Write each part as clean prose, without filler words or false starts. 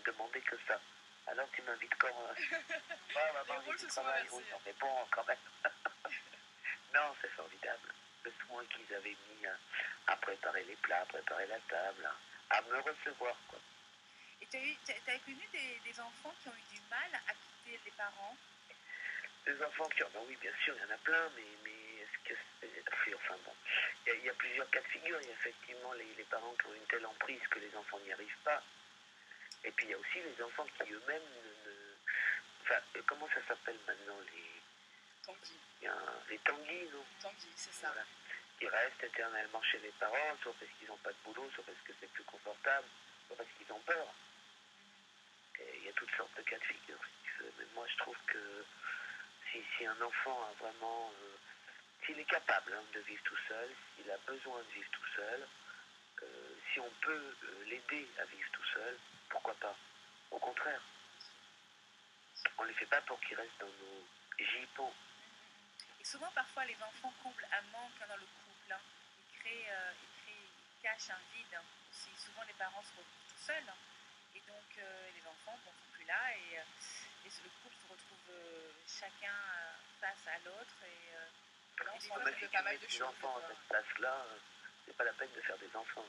me demander que ça. Alors tu m'invites quand on va parler du travail, oui, non, mais bon, quand même. Non, c'est formidable. Le soin qu'ils avaient mis à préparer les plats, à préparer la table, à me recevoir, quoi. Et tu as connu des enfants qui ont eu du mal à quitter les parents? Des enfants qui ont... Ben oui, bien sûr, il y en a plein, mais est-ce que... Enfin bon, il y a plusieurs cas de figure. Il y a effectivement les parents qui ont une telle emprise que les enfants n'y arrivent pas. Et puis il y a aussi les enfants qui eux-mêmes Enfin, comment ça s'appelle maintenant, les... Tanguy. Les tanguis, non? Tanguy, c'est ça. Voilà. Qui restent éternellement chez les parents, soit parce qu'ils n'ont pas de boulot, soit parce que c'est plus confortable, soit parce qu'ils ont peur. Et il y a toutes sortes de cas de figure. Mais moi, je trouve que si un enfant a vraiment... s'il est capable de vivre tout seul, s'il a besoin de vivre tout seul, si on peut l'aider à vivre tout seul, pourquoi pas? Au contraire. On ne les fait pas pour qu'ils restent dans nos gippons. Et souvent, parfois, les enfants comblent un manque dans le couple. Hein. Ils cachent un vide. Aussi, souvent, les parents se retrouvent tout seuls. Et donc, les enfants ne sont plus là. Et le couple se retrouve chacun face à l'autre. Et là, on se rend compte de pas mal de choses. Enfants à cette place-là, c'est pas la peine de faire des enfants.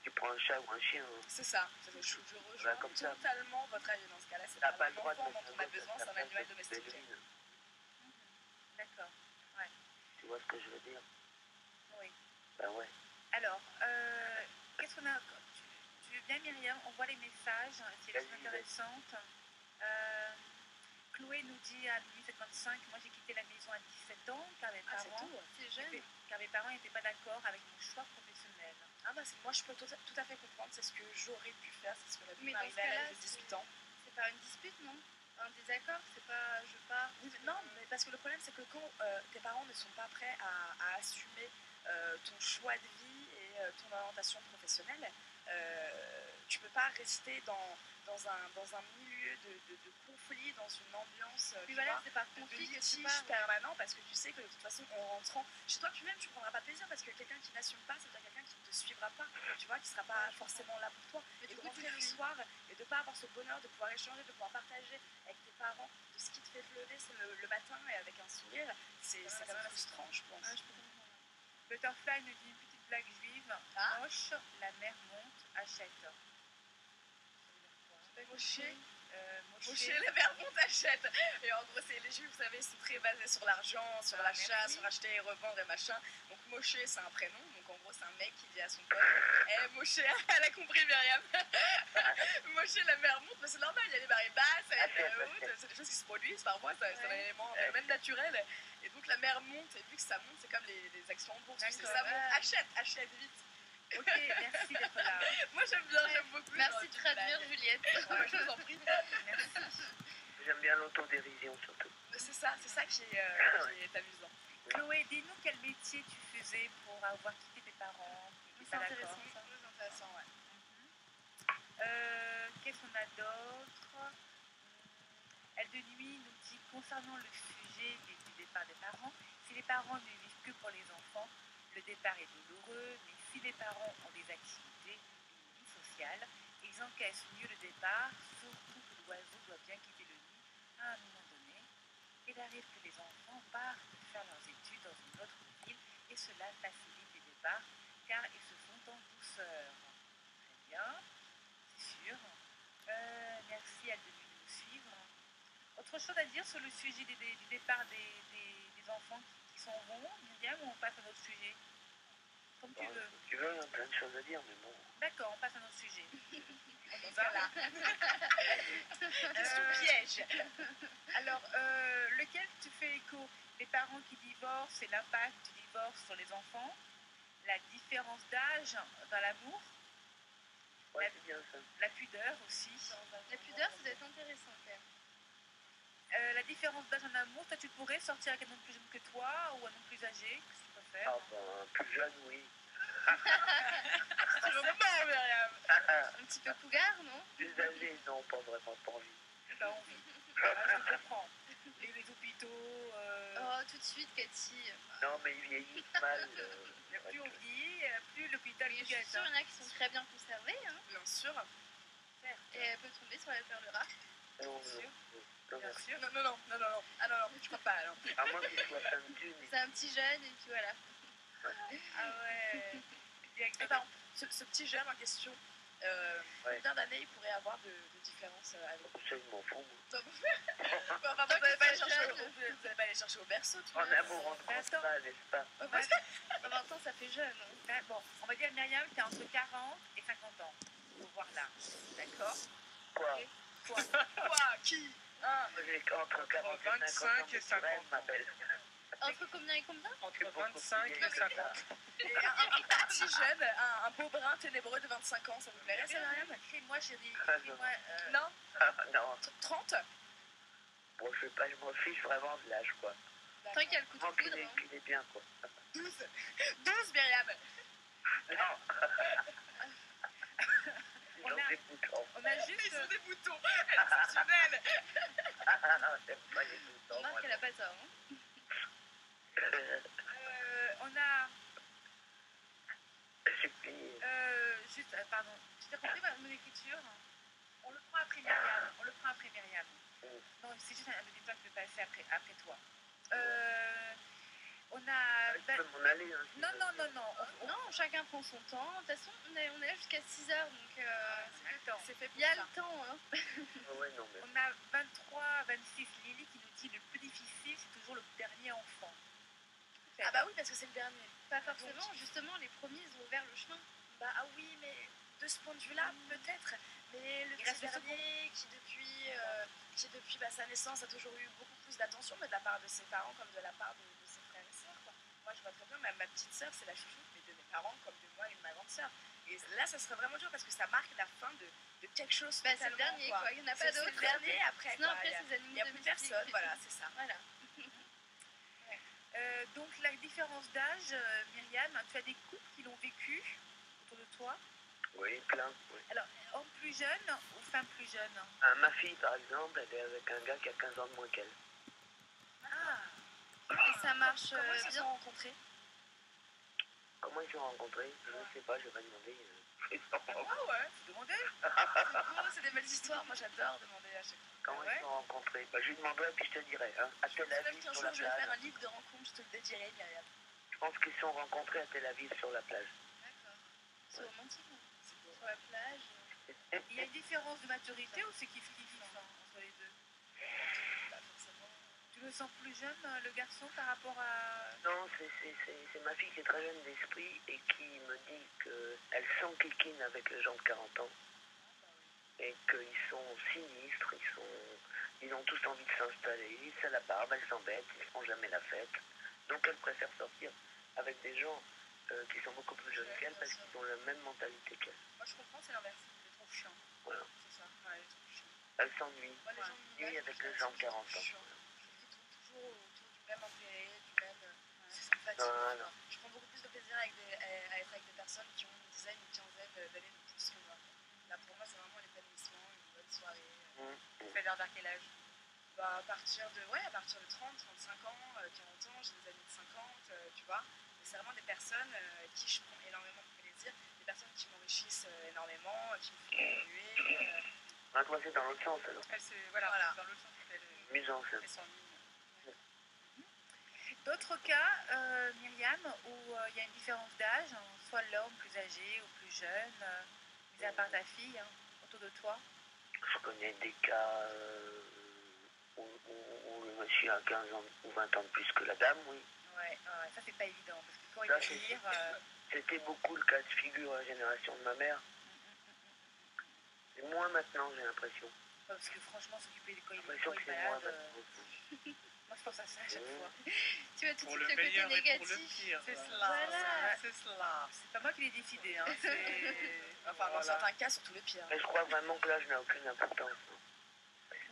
Tu prends un chat ou un chien. C'est ça. Je rejoins totalement votre avis dans ce cas-là. C'est pas un enfant dont on a besoin, c'est un animal domestiqué. D'accord. Ouais. Tu vois ce que je veux dire? Oui. Ben ouais. Alors, qu'est-ce qu'on a... Tu veux bien, Myriam? On voit les messages, c'est des choses intéressantes. Chloé nous dit à minuit 55, moi j'ai quitté la maison à 17 ans car mes parents, car mes parents n'étaient pas d'accord avec mon choix professionnel. Ah bah moi je peux tout à fait comprendre, c'est ce que j'aurais pu faire, c'est ce que j'aurais pu m'arriver à l'âge de 18 ans. C'est pas une dispute, non? Un désaccord, c'est pas je pars. Non, mais parce que le problème c'est que quand tes parents ne sont pas prêts à assumer ton choix de vie et ton orientation professionnelle, tu peux pas rester dans un milieu de conflit, dans une ambiance c'est pas conflit, de litige permanent, parce que tu sais que de toute façon en rentrant chez toi tu-même tu prendras pas plaisir, parce que quelqu'un qui n'assume pas, c'est quelqu'un qui ne te suivra pas, tu vois, qui sera pas forcément là pour toi. Et de rentrer le soir et de pas avoir ce bonheur de pouvoir échanger, de pouvoir partager avec tes parents de ce qui te fait te lever le matin et avec un sourire, c'est quand même frustrant, je pense. Butterfly nous dit une petite blague juive. Moche, la mère monte, achète. Moché, la mère monte, achète. Et en gros, les juifs, vous savez, sont très basés sur l'argent, sur l'achat, sur acheter et revendre et machin. Donc Moché, c'est un prénom. Donc en gros, c'est un mec qui dit à son pote Moché, elle a compris, Myriam. Moché, la mère monte, mais c'est normal, il y a des marées basses, il y a des marées hautes, c'est des choses qui se produisent parfois, c'est un élément même naturel. Et donc la mère monte, et vu que ça monte, c'est comme les actions en bourse. Ça monte, achète vite. Ok, merci d'être là. Moi j'aime bien, j'aime beaucoup. Merci de traduire, Juliette. Je vous en prie. Merci. J'aime bien l'autodérision surtout. C'est ça qui est amusant. Chloé, dis-nous quel métier tu faisais pour avoir quitté tes parents. C'est intéressant, Qu'est-ce qu'on a d'autre? Elle de nuit nous dit concernant le sujet du départ des parents, si les parents ne vivent que pour les enfants, le départ est douloureux, mais si les parents ont des activités, une vie sociale, ils encaissent mieux le départ, surtout que l'oiseau doit bien quitter le nid à un moment donné. Il arrive que les enfants partent faire leurs études dans une autre ville et cela facilite les départs car ils se font en douceur. Très bien, c'est sûr. Merci à de nous suivre. Autre chose à dire sur le sujet du départ des enfants qui s'en vont, Myriam, ou on passe à notre sujet? Comme tu veux. Tu veux, hein, plein de choses à dire, mais bon. D'accord, on passe à notre sujet. On va là. Question piège. Alors, lequel tu fais écho? Les parents qui divorcent et l'impact du divorce sur les enfants, la différence d'âge dans l'amour, c'est bien ça. La pudeur aussi. La pudeur, ça doit être intéressant quand même. La différence d'âge en amour, toi tu pourrais sortir avec un homme plus jeune que toi ou un homme plus âgé, qu'est-ce que tu préfères? Ah ben, plus jeune, oui. C'est vraiment, Myriam. Un petit peu cougar, non? Plus âgé, non, pas vraiment, pas envie. Pas envie. Je comprends. Les hôpitaux... Oh, tout de suite, Cathy. Non, mais ils vieillissent mal. Plus on vieillit, plus l'hôpital je suis sûre qu'il y en a qui sont très bien conservés. Hein. Bien sûr. Et tomber sur la perle rare. Non, Sûr. non, Bien merci. sûr. Non. Ah non, je crois pas, non. À moins qu'il soit plein de thunes. C'est un petit jeune et puis voilà. Ah ouais. Direct Et par contre, ce petit jeune en question, Ouais. combien d'années il pourrait avoir de différence avec Ça, je m'en fous, moi. toi? Enfin, vous n'allez pas aller chercher vous allez pas aller chercher au berceau, tu vois. En amour, on ne Mais pense attends. pas, n'est-ce pas? On va, En même temps, ça fait jeune. Hein. bon, on va dire Myriam, tu es entre 40 et 50 ans. Faut voir là. D'accord? Quoi? Toi. Quoi? Qui? Hein? Moi, j'ai entre 40 et 25 et 50 ans, 50 ma belle. Entre combien et combien? Entre 25 et 50. Et un petit jeune, un beau brun ténébreux de 25 ans, ça vous plairait, ça, Myriam? Écris-moi, chérie. Ah, non. Écris-moi. Non? Non, 30? bon, je m'en fiche vraiment de l'âge, quoi. Tant qu'il y a le coup de Tant foudre. Hein. qu'il est bien, quoi. 12? 12, Myriam? Non. Ils ont des boutons. On a Ils juste. ont des boutons, exceptionnels! J'aime pas les boutons, On moi. marque qu'elle a pas tort. Hein. On a. J'ai plié. Juste. Pardon. Tu t'as compris mon écriture? On le prend après Myriam. Non, c'est juste un auditeur qui peut passer après toi. On a. Je peux m'en aller, hein. Non. Non, chacun prend son temps. De toute façon, on est là jusqu'à 6h, donc Attends. C'est fait pour il y a ça. le temps. Hein. Ouais, non, mais... On a 23, 26. Lily qui nous dit le plus difficile, c'est toujours le dernier enfant. Ah bah oui, parce que c'est le dernier. Pas forcément, justement, les premiers, ils ont ouvert le chemin. Bah ah oui, mais de ce point de vue-là, peut-être. Mais le Il petit reste le dernier qui depuis sa naissance a toujours eu beaucoup plus d'attention, mais de la part de ses parents comme de la part de ses frères et sœurs, quoi. Moi, je vois très bien, ma petite sœur, c'est la chouchoute, mais de mes parents comme de moi et de ma grande sœur. Et là, ça serait vraiment dur parce que ça marque la fin de quelque chose. Bah, c'est le totalement, dernier, quoi. Il n'y en a pas C'est d'autre. le dernier après. Sinon, quoi. après, c'est des Il n'y a animaux plus domestiques. personne, voilà, c'est ça. Voilà. Donc la différence d'âge, Myriam, tu as des couples qui l'ont vécu autour de toi. Oui, plein, oui. Alors, homme plus jeune ou femme plus jeune? Ma fille, par exemple, elle est avec un gars qui a 15 ans de moins qu'elle. Ah, Et ça marche Comment ils se bien. sont rencontrés? Comment ils se sont rencontrés? Je ne sais pas, je vais pas demander. Ah ouais, tu demandais? c'est beau, c'est des belles histoires. Moi, j'adore demander à chaque fois. Comment Ouais. ils se sont rencontrés? Bah, je lui demanderai, puis je te dirai. Hein. À Tel Même Aviv, qu'un sur jour, la je vais faire un plage. livre de rencontres, je te le dédierai, Myriam. Je pense qu'ils se sont rencontrés à Tel Aviv, sur la plage. D'accord. C'est romantique. Hein. C'est beau. Sur la plage. il y a une différence de maturité ou c'est kiff-kiff entre les deux? Pas forcément. Tu le sens plus jeune, le garçon, par rapport à... Non, c'est ma fille qui est très jeune d'esprit et qui me dit qu'elle s'enquiquine avec les gens de 40 ans et qu'ils sont sinistres, ils ont tous envie de s'installer, c'est la barbe, elles s'embêtent, ils ne font jamais la fête. Donc elle préfère sortir avec des gens qui sont beaucoup plus jeunes qu'elle parce qu'ils ont la même mentalité qu'elle. Moi, je comprends, c'est l'inverse. C'est trop chiant. Voilà. C'est ça. Ouais, c'est trop chiant. Elle s'ennuie. Moi, les gens de mon Oui, âge, avec je les trouve gens de ça 40 ans. chiant. Je trouve qu'ils tournent toujours autour du même intérêt, du même. Ça me fatigue. Voilà. Je prends beaucoup plus de plaisir à être avec des personnes qui ont une dizaine, une quinzaine d'années de plus que moi. Là, pour moi, c'est vraiment l'épanouissement, une bonne soirée. Tu fais vers quel âge? Bah, à partir de 30, 35 ans, 40 ans, j'ai des amis de 50, tu vois. Mais c'est vraiment des personnes avec qui je prends énormément de plaisir, des personnes qui m'enrichissent énormément, qui me font évoluer. Ah, toi, c'est dans l'autre sens, alors. Voilà, Voilà. dans l'autre sens, Amusant, ça. elle s'ennuie. D'autres cas, Myriam, où il y a une différence d'âge, hein, soit l'homme plus âgé ou plus jeune, mis à part ta fille, hein, autour de toi. Je connais des cas où le monsieur a 15 ans ou 20 ans de plus que la dame, oui. Ouais, ça c'est pas évident, parce que quand Ça, il c'est- veut dire... C'était beaucoup le cas de figure à la génération de ma mère. Et moins maintenant, j'ai l'impression. parce que franchement, s'occuper de quand J'ai il l'impression est que c'est moins malade, maintenant. moi je pense à ça à chaque Mmh. fois. Tu vois tout de Pour suite le le côté meilleur et pour le négatif. pire. C'est Voilà. C'est cela. C'est pas moi qui l'ai décidé, hein, c'est... Enfin, dans Voilà. certains cas, surtout le pire. Mais je crois vraiment que l'âge n'a aucune importance.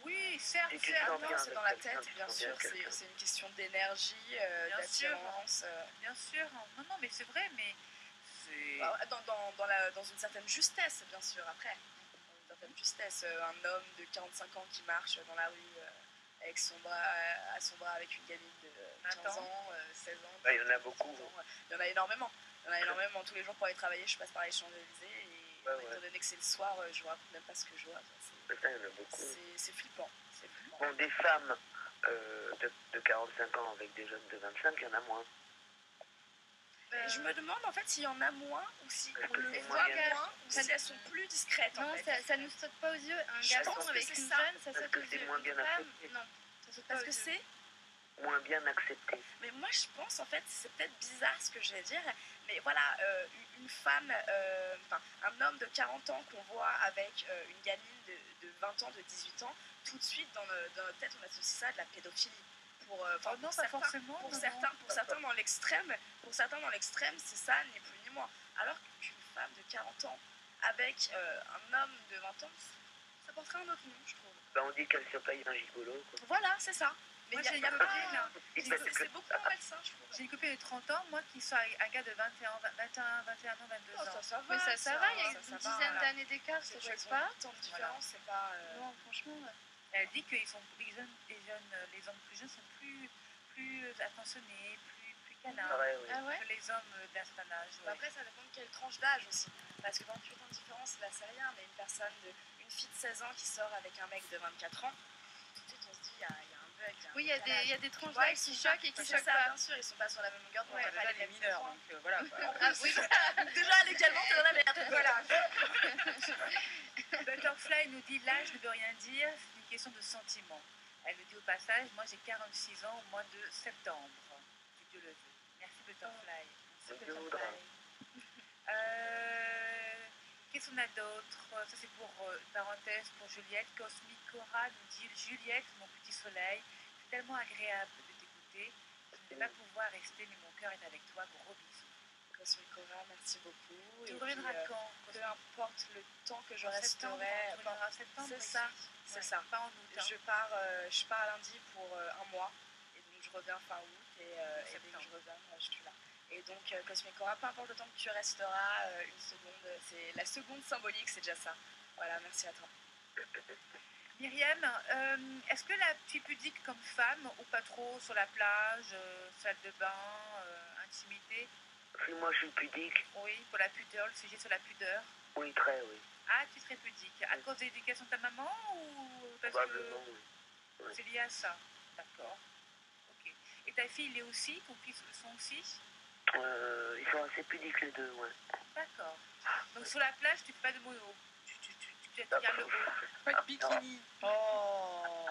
Oui, certes, Et tu certes, sens Non, bien c'est avec dans la quelqu'un, tête, tu bien sens bien sûr. quelqu'un. C'est une question d'énergie, Bien sûr. d'attirance. bien sûr. Non, mais c'est vrai, mais c'est... Dans une certaine justesse, bien sûr, après. Dans une certaine justesse. Un homme de 45 ans qui marche dans la rue avec à son bras avec une gamine de 15 Attends. ans, 16 ans. Bah, il y en a beaucoup. 17 ans. Il y en a énormément. Il y en a énormément. Tous les jours pour aller travailler, je passe par les Champs-Élysées et ouais. Étant donné que c'est le soir, je vous raconte même pas ce que je vois. Putain, il y en a beaucoup. C'est flippant. C'est flippant. Bon, des femmes de 45 ans avec des jeunes de 25, il y en a moins. Et je me demande en fait s'il y en a moins ou si Parce on que le c'est voit moyen. moins ou si elles sont plus discrètes en Non, fait. ça nous saute pas aux yeux. Un Je garçon pense que avec c'est une ça. jeune, ça Parce saute que aux c'est yeux. moins Une bien femme, accepté. non, ça saute pas Parce aux que yeux. c'est... Moins bien accepté. Mais moi je pense en fait, c'est peut-être bizarre ce que je vais dire, mais voilà, une femme, enfin un homme de 40 ans qu'on voit avec une gamine de 20 ans, de 18 ans, tout de suite dans notre tête on associe ça à de la pédophilie. Pour, Oh non, pour pas certains, forcément. pour non, certains dans l'extrême, c'est ça, ni plus ni moins. Alors qu'une femme de 40 ans avec un homme de 20 ans, ça porterait un autre nom, je trouve. Ben, on dit qu'elle surveille un gigolo, quoi. Voilà, c'est ça. Mais Moi, il y j'ai a une pas... copine. C'est beaucoup moins malsain, je trouve. J'ai une copine de 30 ans, moi qui suis un gars de 21 ans, 22 ans. Ça Mais ça va, il y a une ça va, dizaine voilà. d'années d'écart, ça C'est quoi, choque ils ont pas. 8 ans de différence, c'est pas... Non, franchement, Elle dit que les hommes plus jeunes sont plus attentionnés, plus câlins Pareil, oui. ah ouais. que les hommes d'un certain âge. Mais ouais. après, ça dépend de quelle tranche d'âge aussi. Parce que 28 ans de différence, là, c'est rien, mais une fille de 16 ans qui sort avec un mec de 24 ans, tout de suite, on se dit, il y a un bug. Oui, il y a des tranches Ouais, d'âge qui choquent et qui choquent ça, pas. bien sûr, ils sont pas sur la même longueur d'onde, Ouais, on a déjà pas les mêmes mineurs, enfants. donc voilà. Ah oui, Donc déjà, légalement, t'es dans la merde. Voilà. Butterfly nous dit l'âge ne veut rien dire, c'est une question de sentiment. Elle nous dit au passage, moi j'ai 46 ans au mois de septembre. Si Dieu le veut. Merci Butterfly. Dieu voudra. Qu'est-ce qu'on a d'autre? Ça c'est pour parenthèse pour Juliette. Cosmic Cora nous dit Juliette, mon petit soleil, c'est tellement agréable de t'écouter. Je ne vais pas pouvoir rester, mais mon cœur est avec toi. Gros bisous. Cosmic Cora, merci beaucoup. Tu Et reviendras puis, quand? peu importe le temps que je En septembre, resterai. tu reviendras en septembre. C'est ici. ça, c'est Ouais, ça. Pas en août. Hein. Je pars lundi pour un mois. Et donc je reviens fin août. Et dès que je reviens, je suis là. Et donc Cosmic Cora, peu importe le temps que tu resteras, une seconde, c'est la seconde symbolique, c'est déjà ça. Voilà, merci à toi. Myriam, est-ce que tu es pudique comme femme ou pas trop sur la plage, salle de bain, intimité? Si moi je suis pudique, Oui, pour la pudeur, le sujet sur la pudeur. oui, très, oui. Ah, tu serais pudique. À cause de l'éducation de ta maman ou parce Probablement, oui. que c'est lié à ça? D'accord. Ok. Et ta fille, il est aussi, ton fils le sont aussi? Ils sont assez pudiques les deux, ouais. D'accord. Donc sur la plage, tu fais pas de mono. Tu regardes le haut. Pas de bikini. Oh.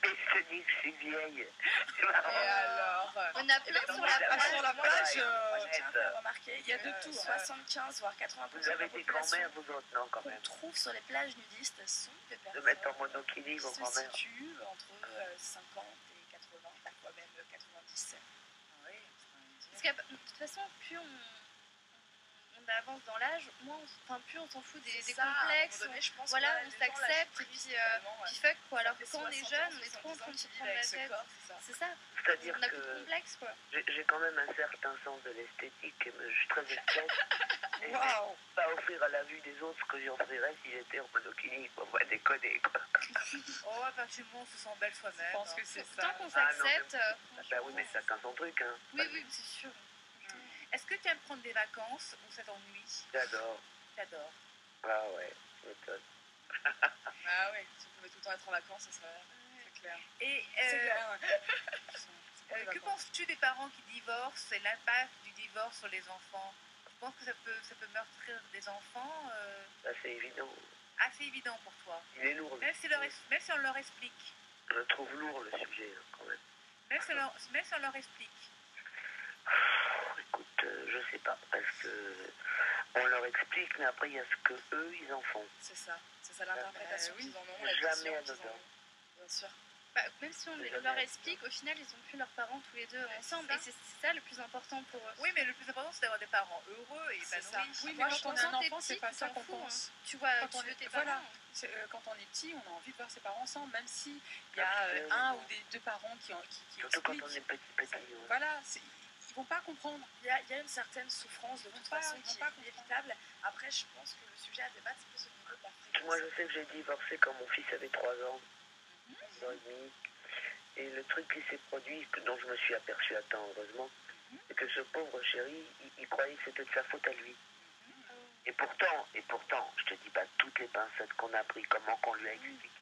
Mais je te dis que je suis vieille. Et alors On a plein sur la Ah, plage. sur la plage, Moi, je tiens à faire remarquer, il y a de tout, 75 voire 80% Vous de la avez des population grand-mères, vous autres, non, quand qu'on même. trouve sur les plages nudistes sont des De personnes mettre en monokini, qui vos se grand-mères. situent entre 50 et 80, parfois même 90. Oui, Parce que de toute façon, plus on avance dans l'âge, plus on s'en fout des C'est ça, à un moment complexes. donné, je pense Voilà, que, on les gens lâchent s'accepte et prise, puis totalement, ouais. fuck quoi. Alors que Ça fait quand on est 60 jeune, ans, on est trop en 70 train ans de que se tu vis prendre la avec ce tête. corps, c'est ça. C'est ça. C'est-à-dire On n'a plus de que complexe quoi. j'ai quand même un certain sens de l'esthétique et je suis très esthétique. Et Waouh. pas offrir à la vue des autres ce que j'offrirais si j'étais en monokini, quoi. Ouais, déconner, quoi. Oh, à partir du moment où on se sent belle soi-même. Je pense que c'est ça. Tant qu'on Ah, non, s'accepte. Bah oui, mais chacun son truc, hein. Oui, oui, c'est sûr. Est-ce que tu aimes prendre des vacances ou ça t'ennuie? J'adore. J'adore. Ah ouais, je m'étonne. Ah oui, si on pouvait tout le temps être en vacances, ça serait c'est clair. Et C'est clair. que penses-tu des parents qui divorcent et l'impact du divorce sur les enfants? Tu penses que ça peut meurtrir des enfants Ça, c'est évident. assez évident pour toi? Il est lourd. Même si on leur explique. Je le trouve lourd, le sujet, hein, quand même. Même si on leur explique. Écoute, je sais pas, parce que on leur explique, mais après, il y a ce que eux, ils en font. C'est ça l'interprétation oui. qu'ils en ont, la Jamais vision qu'ils en anodin. ont. Bien sûr. Même si on C'est leur jamais explique, au final, ils ont plus leurs parents tous les deux ensemble. ça. Et c'est ça le plus important pour eux. Oui, mais le plus important, c'est d'avoir des parents heureux et C'est ça. épanouis. Oui, mais Moi, je quand on pense a un quand t'es enfant, c'est petit, pas tu ça t'en qu'on fous, pense. Tu vois, Quand tu on veux est- tes voilà. parents. Quand on est petit, on a envie de voir ses parents ensemble, même s'il y a Absolument. un ou des deux parents qui Surtout quand expliquent. on est petit. Ouais. Voilà, ils vont pas comprendre. Il y a une certaine souffrance de toute pas- façon ils qui vont pas est inévitable. Après, je pense que le sujet à débattre, c'est plus au niveau de la fréquence. Moi, je sais que j'ai divorcé quand mon fils avait 3 ans, 2 ans et demi. Et le truc qui s'est produit, dont je me suis aperçu à temps, heureusement, c'est que ce pauvre chéri, il croyait que c'était de sa faute à lui. Et pourtant, je te dis pas toutes les pincettes qu'on a pris, comment qu'on lui a expliqué.